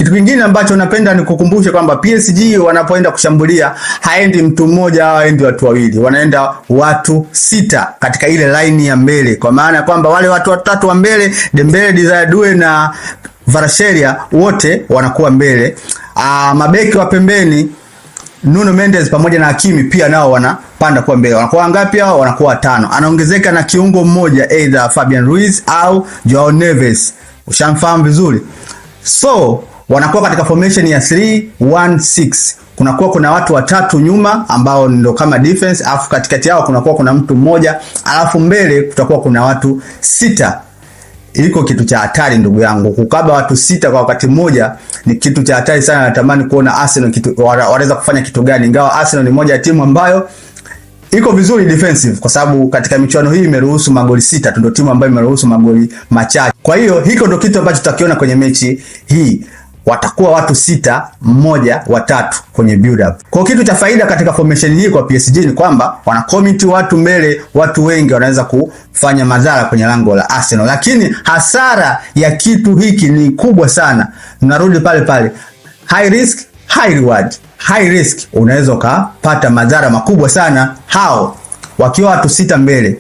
Kitu kingine ambacho napenda ni kukumbusha kwamba PSG wanapoenda kushambulia haendi mtu mmoja au haendi watu wawili, wanaenda watu 6 katika ile line ya mbele, kwa maana kwamba wale watu watatu wa mbele, Dembele, Desire Due na Kvaratskhelia, wote wanakuwa mbele. Mabeki wa pembeni Nuno Mendes pamoja na Hakimi pia nao wanapanda kwa mbele. Wanakuwa ngapi hao? Wanakuwa 5. Anaongezeka na kiungo mmoja, either Fabian Ruiz au Joao Neves. Ushamfahamu vizuri. So wanakuwa katika formation ya 3-1-6. Kuna watu watatu nyuma ambao ndio kama defense, alafu katikati yao kuna mtu mmoja, alafu mbele kutakuwa kuna watu 6. Iko kitu cha hatari ndugu yangu. Kukaba watu 6 kwa wakati mmoja ni kitu cha hatari sana. Natamani kuona Arsenal wanaweza kufanya kitu gani. Ingawa Arsenal ni moja ya timu ambayo iko vizuri defensive, kwa sababu katika michuano hii imeruhusu magoli 6 tu, ndio timu ambayo imeruhusu magoli machache. Kwa hiyo hiko ndio kitu ambacho tutakiona kwenye mechi hii. Watakuwa watu 6, 1, 3 kwenye build up. Kwa kitu cha faida katika formation hii kwa PSG ni kwamba wana commit watu mbele, watu wengi wanaweza kufanya madhara kwenye lango la Arsenal. Lakini hasara ya kitu hiki ni kubwa sana. Tunarudi pale. High risk, high reward. High risk, unaweza kupata madhara makubwa sana hao wakiwa watu 6 mbele.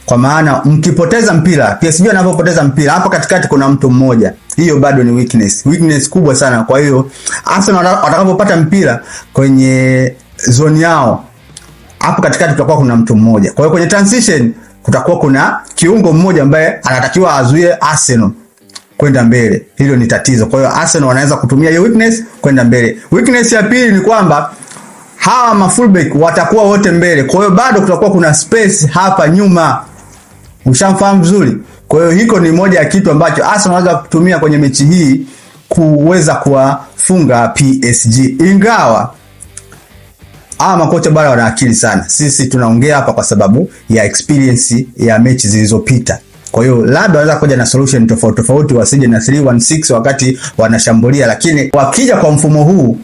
Kwa maana mkipoteza mpira, PSG wanapopoteza mpira, hapa katikati kuna mtu mmoja, hiyo bado ni weakness kubwa sana. Kwa hiyo Arsenal watakapopata mpira kwenye zone yao, hapo katikati kutakuwa kuna mtu mmoja. Kwa hiyo kwenye transition kutakuwa kuna kiungo mmoja ambaye anatakiwa azuie Arsenal kwenda mbele. Hilo ni tatizo. Kwa hiyo Arsenal wanaweza kutumia hiyo weakness kwenda mbele. Weakness ya pili ni kwamba hawa mafullback watakuwa wote mbele. Kwa hiyo bado kutakuwa kuna space hapa nyuma. Ushamfahamu vizuri. Kwa hiyo hiko ni moja ya kitu ambacho Arsenal wanaweza kutumia kwenye mechi hii kuweza kuwafunga PSG. Ingawa makocha bado wana akili sana. Sisi tunaongea hapa kwa sababu ya experience ya mechi zilizopita. Kwa hiyo labda wanaweza kuja na solution tofauti, wasije na 3-1-6 wakati wanashambulia, lakini wakija kwa mfumo huu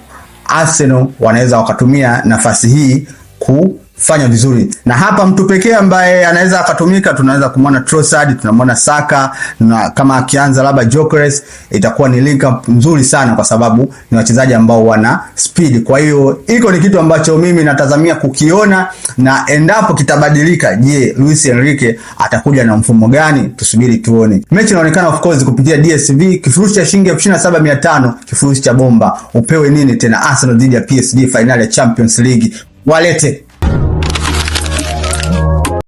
Arsenal wanaweza wakatumia nafasi hii kufanya vizuri. Na hapa mtu pekee ambaye anaweza akatumika, tunaweza kumwona Trossard, tunamwona Saka, na kama akianza labda Gyökeres, itakuwa ni link up nzuri sana kwa sababu ni wachezaji ambao wana speed. Kwa hiyo iko ni kitu ambacho mimi natazamia kukiona, na endapo kitabadilika, je, Luis Enrique atakuja na mfumo gani? Tusubiri tuone. Mechi inaonekana of course kupitia DStv, kifurushi cha shilingi 27,500, kifurushi cha bomba. Upewe nini tena? Arsenal dhidi ya PSG, finali ya Champions League. Walete